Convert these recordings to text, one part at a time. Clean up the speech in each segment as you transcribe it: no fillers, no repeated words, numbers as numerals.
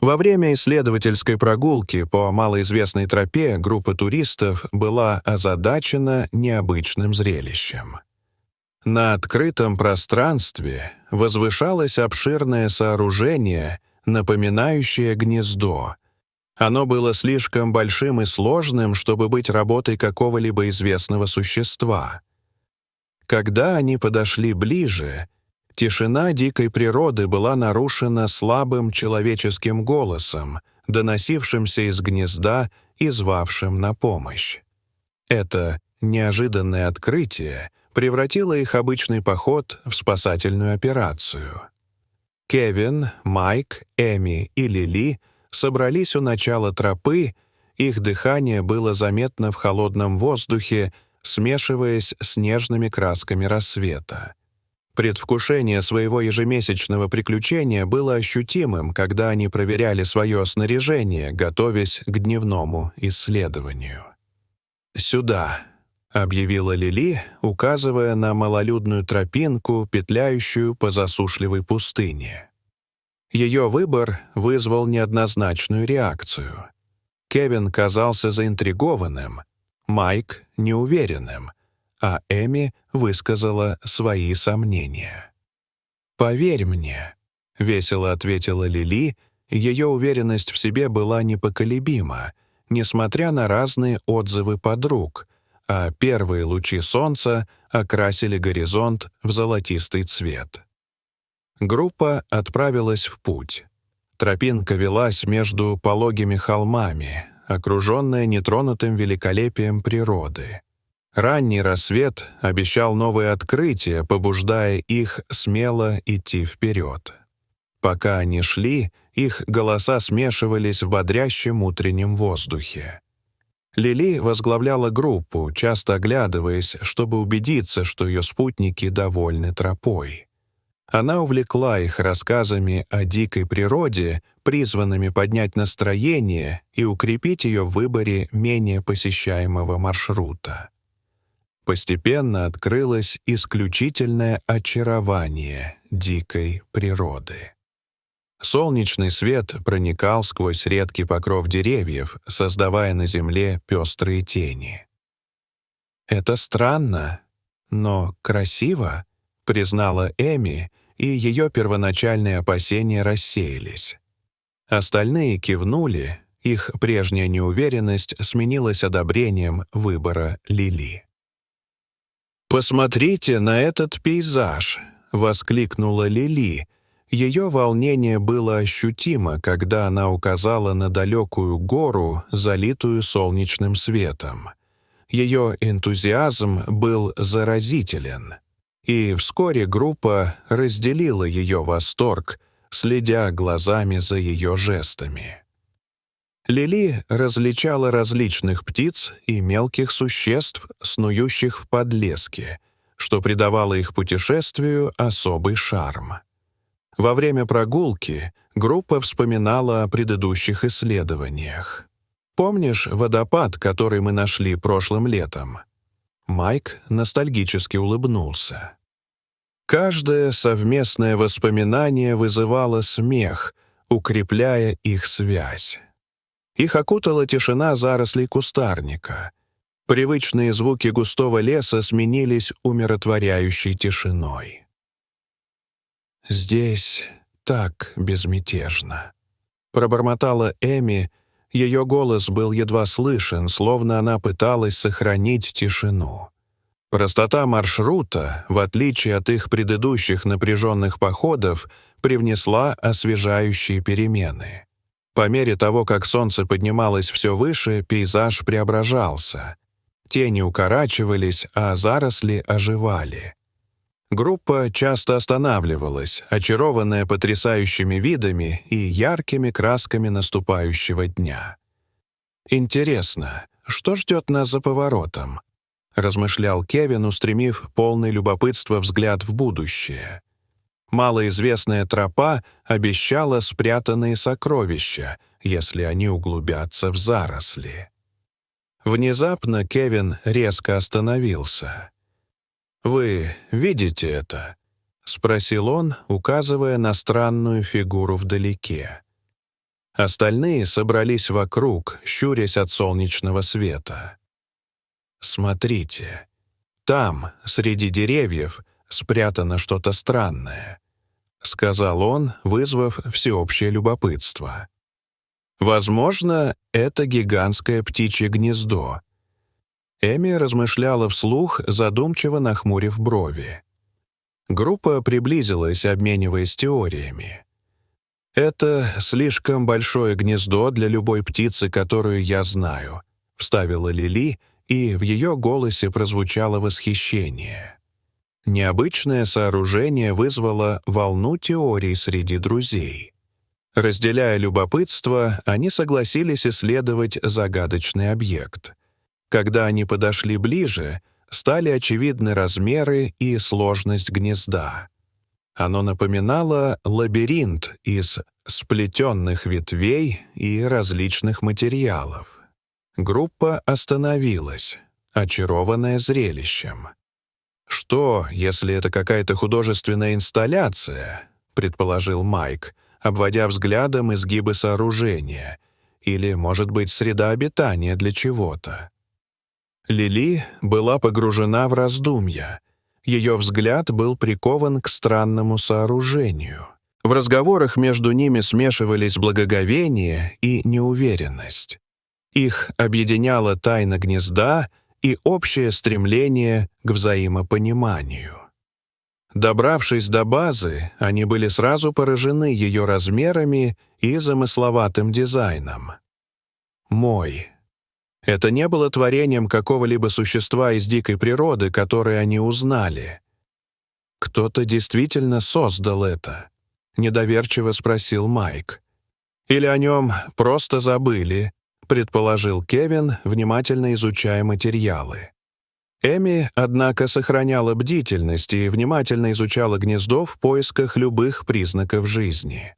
Во время исследовательской прогулки по малоизвестной тропе группа туристов была озадачена необычным зрелищем. На открытом пространстве возвышалось обширное сооружение, напоминающее гнездо. Оно было слишком большим и сложным, чтобы быть работой какого-либо известного существа. Когда они подошли ближе, тишина дикой природы была нарушена слабым человеческим голосом, доносившимся из гнезда и звавшим на помощь. Это неожиданное открытие превратило их обычный поход в спасательную операцию. Кевин, Майк, Эми и Лили собрались у начала тропы, их дыхание было заметно в холодном воздухе, смешиваясь с нежными красками рассвета. Предвкушение своего ежемесячного приключения было ощутимым, когда они проверяли свое снаряжение, готовясь к дневному исследованию. «Сюда», — объявила Лили, указывая на малолюдную тропинку, петляющую по засушливой пустыне. Ее выбор вызвал неоднозначную реакцию. Кевин казался заинтригованным, Майк — неуверенным, а Эми высказала свои сомнения. «Поверь мне», — весело ответила Лили, ее уверенность в себе была непоколебима, несмотря на разные отзывы подруг, а первые лучи солнца окрасили горизонт в золотистый цвет. Группа отправилась в путь. Тропинка велась между пологими холмами, окруженная нетронутым великолепием природы. Ранний рассвет обещал новые открытия, побуждая их смело идти вперед. Пока они шли, их голоса смешивались в бодрящем утреннем воздухе. Лили возглавляла группу, часто оглядываясь, чтобы убедиться, что ее спутники довольны тропой. Она увлекла их рассказами о дикой природе, призванными поднять настроение и укрепить ее в выборе менее посещаемого маршрута. Постепенно открылось исключительное очарование дикой природы. Солнечный свет проникал сквозь редкий покров деревьев, создавая на земле пестрые тени. «Это странно, но красиво», — признала Эми, и ее первоначальные опасения рассеялись. Остальные кивнули, их прежняя неуверенность сменилась одобрением выбора Лили. «Посмотрите на этот пейзаж!» — воскликнула Лили. Ее волнение было ощутимо, когда она указала на далекую гору, залитую солнечным светом. Ее энтузиазм был заразителен. И вскоре группа разделила ее восторг, следя глазами за ее жестами. Лили различала различных птиц и мелких существ, снующих в подлеске, что придавало их путешествию особый шарм. Во время прогулки группа вспоминала о предыдущих исследованиях. «Помнишь водопад, который мы нашли прошлым летом?» Майк ностальгически улыбнулся. Каждое совместное воспоминание вызывало смех, укрепляя их связь. Их окутала тишина зарослей кустарника. Привычные звуки густого леса сменились умиротворяющей тишиной. «Здесь так безмятежно», — пробормотала Эми. Ее голос был едва слышен, словно она пыталась сохранить тишину. Простота маршрута, в отличие от их предыдущих напряженных походов, привнесла освежающие перемены. По мере того, как солнце поднималось все выше, пейзаж преображался. Тени укорачивались, а заросли оживали. Группа часто останавливалась, очарованная потрясающими видами и яркими красками наступающего дня. «Интересно, что ждет нас за поворотом?» — размышлял Кевин, устремив полный любопытства взгляд в будущее. Малоизвестная тропа обещала спрятанные сокровища, если они углубятся в заросли. Внезапно Кевин резко остановился. «Вы видите это?» — спросил он, указывая на странную фигуру вдалеке. Остальные собрались вокруг, щурясь от солнечного света. «Смотрите, там, среди деревьев, спрятано что-то странное», — сказал он, вызвав всеобщее любопытство. «Возможно, это гигантское птичье гнездо». Эми размышляла вслух, задумчиво нахмурив брови. Группа приблизилась, обмениваясь теориями. «Это слишком большое гнездо для любой птицы, которую я знаю», — вставила Лили, и в ее голосе прозвучало восхищение. Необычное сооружение вызвало волну теорий среди друзей. Разделяя любопытство, они согласились исследовать загадочный объект. Когда они подошли ближе, стали очевидны размеры и сложность гнезда. Оно напоминало лабиринт из сплетенных ветвей и различных материалов. Группа остановилась, очарованная зрелищем. «Что, если это какая-то художественная инсталляция?» — предположил Майк, обводя взглядом изгибы сооружения. «Или, может быть, среда обитания для чего-то?» Лили была погружена в раздумья. Ее взгляд был прикован к странному сооружению. В разговорах между ними смешивались благоговение и неуверенность. Их объединяла тайна гнезда и общее стремление к взаимопониманию. Добравшись до базы, они были сразу поражены ее размерами и замысловатым дизайном. «Мой». Это не было творением какого-либо существа из дикой природы, которое они узнали. «Кто-то действительно создал это?» — недоверчиво спросил Майк. «Или о нем просто забыли», — предположил Кевин, внимательно изучая материалы. Эми, однако, сохраняла бдительность и внимательно изучала гнездо в поисках любых признаков жизни.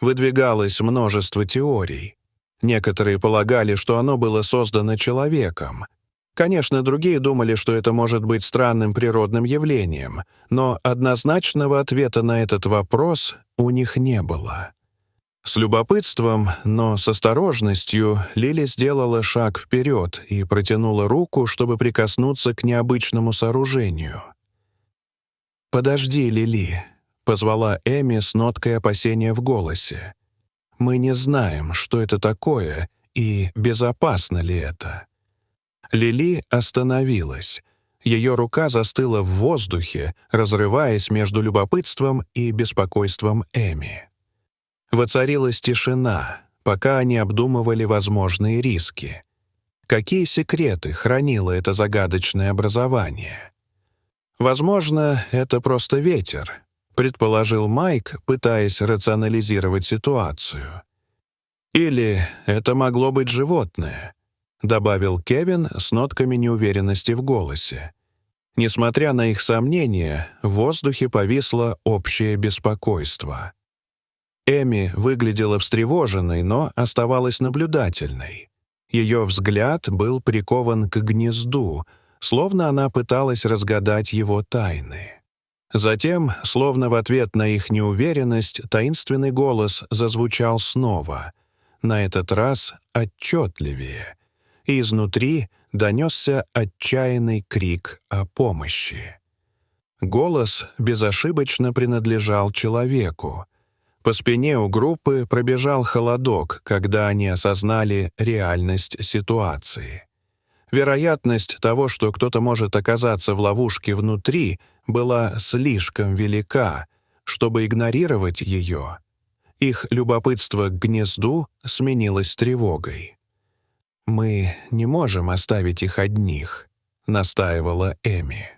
Выдвигалось множество теорий. Некоторые полагали, что оно было создано человеком. Конечно, другие думали, что это может быть странным природным явлением, но однозначного ответа на этот вопрос у них не было. С любопытством, но с осторожностью Лили сделала шаг вперед и протянула руку, чтобы прикоснуться к необычному сооружению. «Подожди, Лили», — позвала Эми с ноткой опасения в голосе. «Мы не знаем, что это такое и безопасно ли это». Лили остановилась. Ее рука застыла в воздухе, разрываясь между любопытством и беспокойством Эми. Воцарилась тишина, пока они обдумывали возможные риски. Какие секреты хранило это загадочное образование? «Возможно, это просто ветер», — предположил Майк, пытаясь рационализировать ситуацию. «Или это могло быть животное», — добавил Кевин с нотками неуверенности в голосе. Несмотря на их сомнения, в воздухе повисло общее беспокойство. Эми выглядела встревоженной, но оставалась наблюдательной. Ее взгляд был прикован к гнезду, словно она пыталась разгадать его тайны. Затем, словно в ответ на их неуверенность, таинственный голос зазвучал снова, на этот раз отчетливее, и изнутри донесся отчаянный крик о помощи. Голос безошибочно принадлежал человеку. По спине у группы пробежал холодок, когда они осознали реальность ситуации. Вероятность того, что кто-то может оказаться в ловушке внутри, была слишком велика, чтобы игнорировать ее. Их любопытство к гнезду сменилось тревогой. «Мы не можем оставить их одних», — настаивала Эми.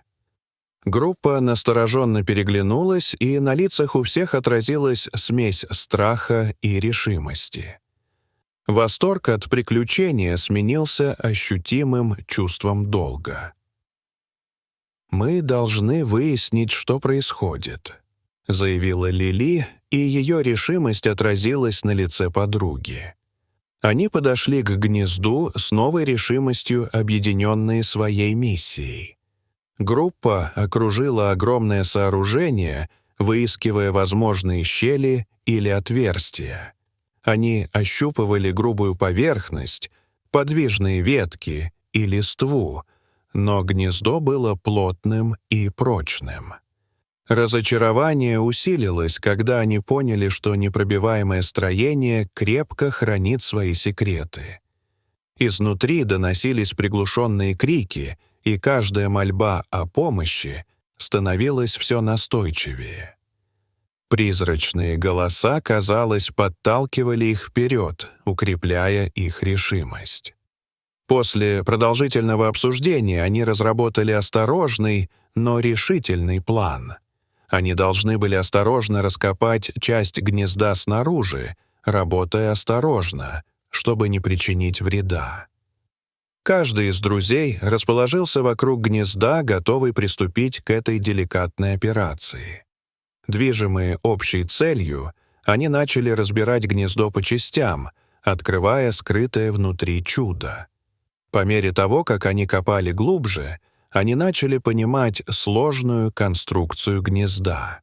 Группа настороженно переглянулась, и на лицах у всех отразилась смесь страха и решимости. Восторг от приключения сменился ощутимым чувством долга. «Мы должны выяснить, что происходит», — заявила Лили, и ее решимость отразилась на лице подруги. Они подошли к гнезду с новой решимостью, объединенные своей миссией. Группа окружила огромное сооружение, выискивая возможные щели или отверстия. Они ощупывали грубую поверхность, подвижные ветки и листву, но гнездо было плотным и прочным. Разочарование усилилось, когда они поняли, что непробиваемое строение крепко хранит свои секреты. Изнутри доносились приглушенные крики, и каждая мольба о помощи становилась все настойчивее. Призрачные голоса, казалось, подталкивали их вперед, укрепляя их решимость. После продолжительного обсуждения они разработали осторожный, но решительный план. Они должны были осторожно раскопать часть гнезда снаружи, работая осторожно, чтобы не причинить вреда. Каждый из друзей расположился вокруг гнезда, готовый приступить к этой деликатной операции. Движимые общей целью, они начали разбирать гнездо по частям, открывая скрытое внутри чудо. По мере того, как они копали глубже, они начали понимать сложную конструкцию гнезда.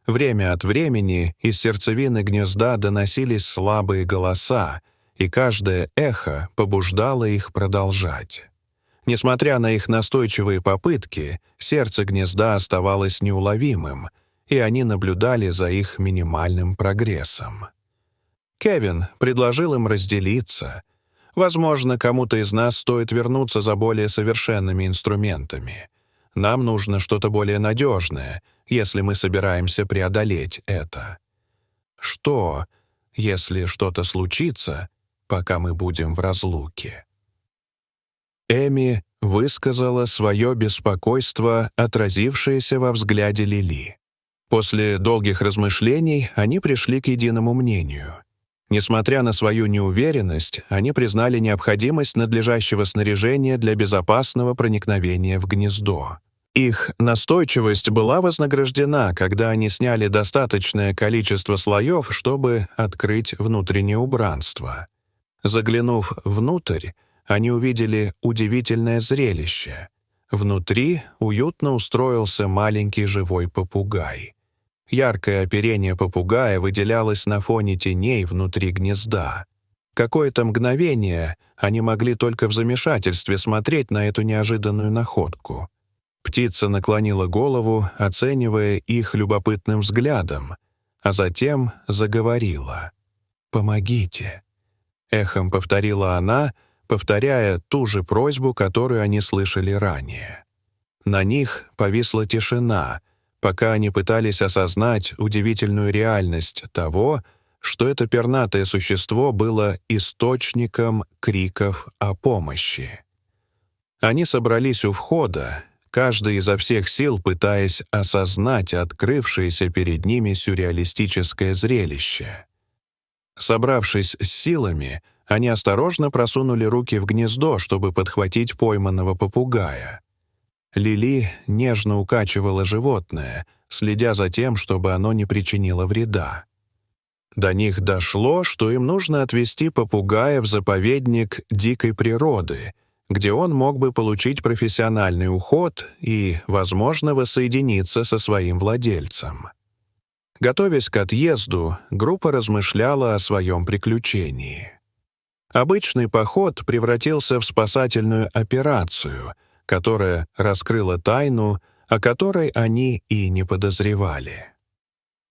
Время от времени из сердцевины гнезда доносились слабые голоса, и каждое эхо побуждало их продолжать. Несмотря на их настойчивые попытки, сердце гнезда оставалось неуловимым, и они наблюдали за их минимальным прогрессом. Кевин предложил им разделиться. Возможно, кому-то из нас стоит вернуться за более совершенными инструментами. Нам нужно что-то более надежное, если мы собираемся преодолеть это. Что, если что-то случится, пока мы будем в разлуке? Эми высказала свое беспокойство, отразившееся во взгляде Лили. После долгих размышлений они пришли к единому мнению. Несмотря на свою неуверенность, они признали необходимость надлежащего снаряжения для безопасного проникновения в гнездо. Их настойчивость была вознаграждена, когда они сняли достаточное количество слоев, чтобы открыть внутреннее убранство. Заглянув внутрь, они увидели удивительное зрелище. Внутри уютно устроился маленький живой попугай. Яркое оперение попугая выделялось на фоне теней внутри гнезда. Какое-то мгновение они могли только в замешательстве смотреть на эту неожиданную находку. Птица наклонила голову, оценивая их любопытным взглядом, а затем заговорила. «Помогите!» Эхом повторила она, повторяя ту же просьбу, которую они слышали ранее. На них повисла тишина, пока они пытались осознать удивительную реальность того, что это пернатое существо было источником криков о помощи. Они собрались у входа, каждый изо всех сил пытаясь осознать открывшееся перед ними сюрреалистическое зрелище. Собравшись с силами, они осторожно просунули руки в гнездо, чтобы подхватить пойманного попугая. Лили нежно укачивала животное, следя за тем, чтобы оно не причинило вреда. До них дошло, что им нужно отвезти попугая в заповедник дикой природы, где он мог бы получить профессиональный уход и, возможно, воссоединиться со своим владельцем. Готовясь к отъезду, группа размышляла о своем приключении. Обычный поход превратился в спасательную операцию, которая раскрыла тайну, о которой они и не подозревали.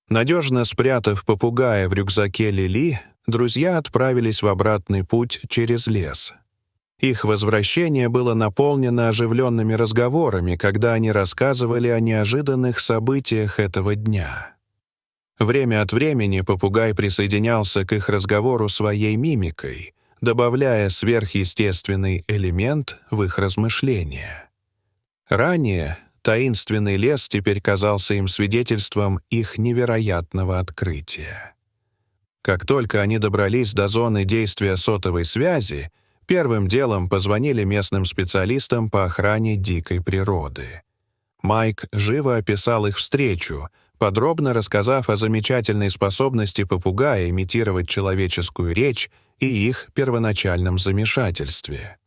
Надежно спрятав попугая в рюкзаке Лили, друзья отправились в обратный путь через лес. Их возвращение было наполнено оживленными разговорами, когда они рассказывали о неожиданных событиях этого дня. Время от времени попугай присоединялся к их разговору своей мимикой, добавляя сверхъестественный элемент в их размышления. Ранее таинственный лес теперь казался им свидетельством их невероятного открытия. Как только они добрались до зоны действия сотовой связи, первым делом позвонили местным специалистам по охране дикой природы. Майк живо описал их встречу, подробно рассказав о замечательной способности попугая имитировать человеческую речь и их первоначальном замешательстве.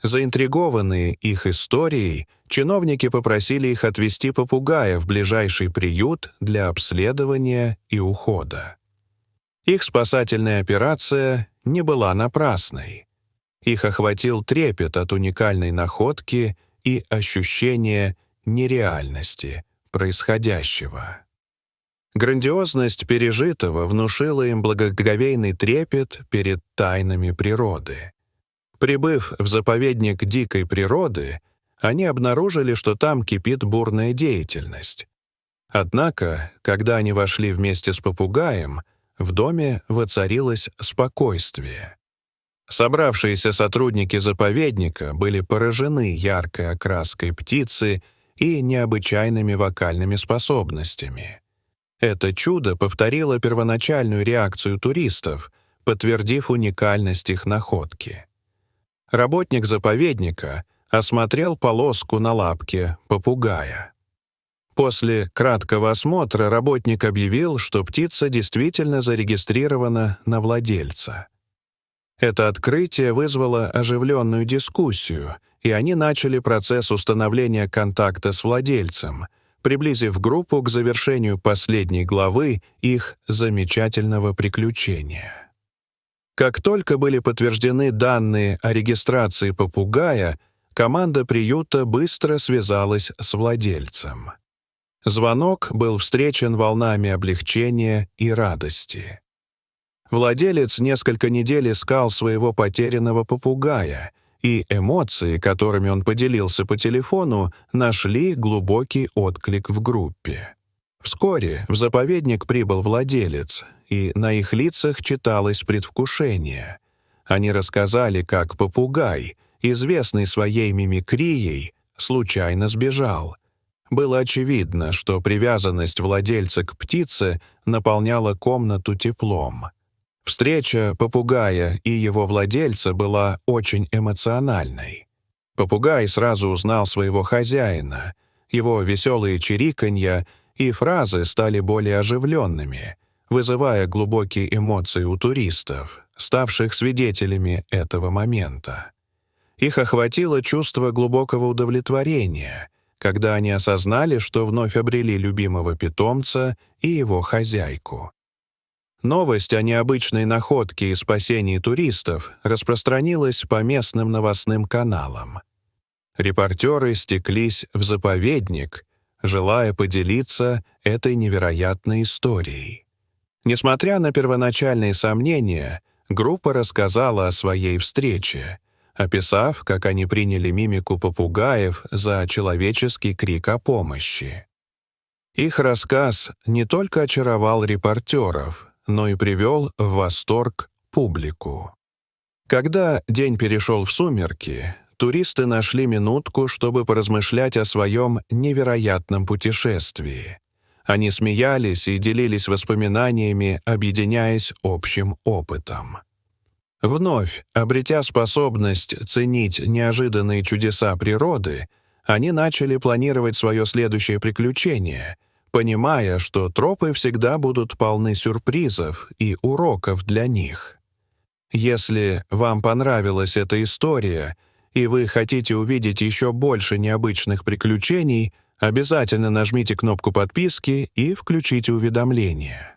Заинтригованные их историей, чиновники попросили их отвезти попугая в ближайший приют для обследования и ухода. Их спасательная операция не была напрасной. Их охватил трепет от уникальной находки и ощущение нереальности происходящего. Грандиозность пережитого внушила им благоговейный трепет перед тайнами природы. Прибыв в заповедник дикой природы, они обнаружили, что там кипит бурная деятельность. Однако, когда они вошли вместе с попугаем, в доме воцарилось спокойствие. Собравшиеся сотрудники заповедника были поражены яркой окраской птицы и необычайными вокальными способностями. Это чудо повторило первоначальную реакцию туристов, подтвердив уникальность их находки. Работник заповедника осмотрел полоску на лапке попугая. После краткого осмотра работник объявил, что птица действительно зарегистрирована на владельца. Это открытие вызвало оживленную дискуссию, и они начали процесс установления контакта с владельцем, приблизив группу к завершению последней главы их замечательного приключения. Как только были подтверждены данные о регистрации попугая, команда приюта быстро связалась с владельцем. Звонок был встречен волнами облегчения и радости. Владелец несколько недель искал своего потерянного попугая, и эмоции, которыми он поделился по телефону, нашли глубокий отклик в группе. Вскоре в заповедник прибыл владелец, и на их лицах читалось предвкушение. Они рассказали, как попугай, известный своей мимикрией, случайно сбежал. Было очевидно, что привязанность владельца к птице наполняла комнату теплом. Встреча попугая и его владельца была очень эмоциональной. Попугай сразу узнал своего хозяина, его веселые чириканья и фразы стали более оживленными, вызывая глубокие эмоции у туристов, ставших свидетелями этого момента. Их охватило чувство глубокого удовлетворения, когда они осознали, что вновь обрели любимого питомца и его хозяйку. Новость о необычной находке и спасении туристов распространилась по местным новостным каналам. Репортеры стеклись в заповедник, желая поделиться этой невероятной историей. Несмотря на первоначальные сомнения, группа рассказала о своей встрече, описав, как они приняли мимику попугаев за человеческий крик о помощи. Их рассказ не только очаровал репортеров, но и привел в восторг публику. Когда день перешел в сумерки, туристы нашли минутку, чтобы поразмышлять о своем невероятном путешествии. Они смеялись и делились воспоминаниями, объединяясь общим опытом. Вновь, обретя способность ценить неожиданные чудеса природы, они начали планировать свое следующее приключение, понимая, что тропы всегда будут полны сюрпризов и уроков для них. Если вам понравилась эта история, и вы хотите увидеть еще больше необычных приключений, обязательно нажмите кнопку подписки и включите уведомления.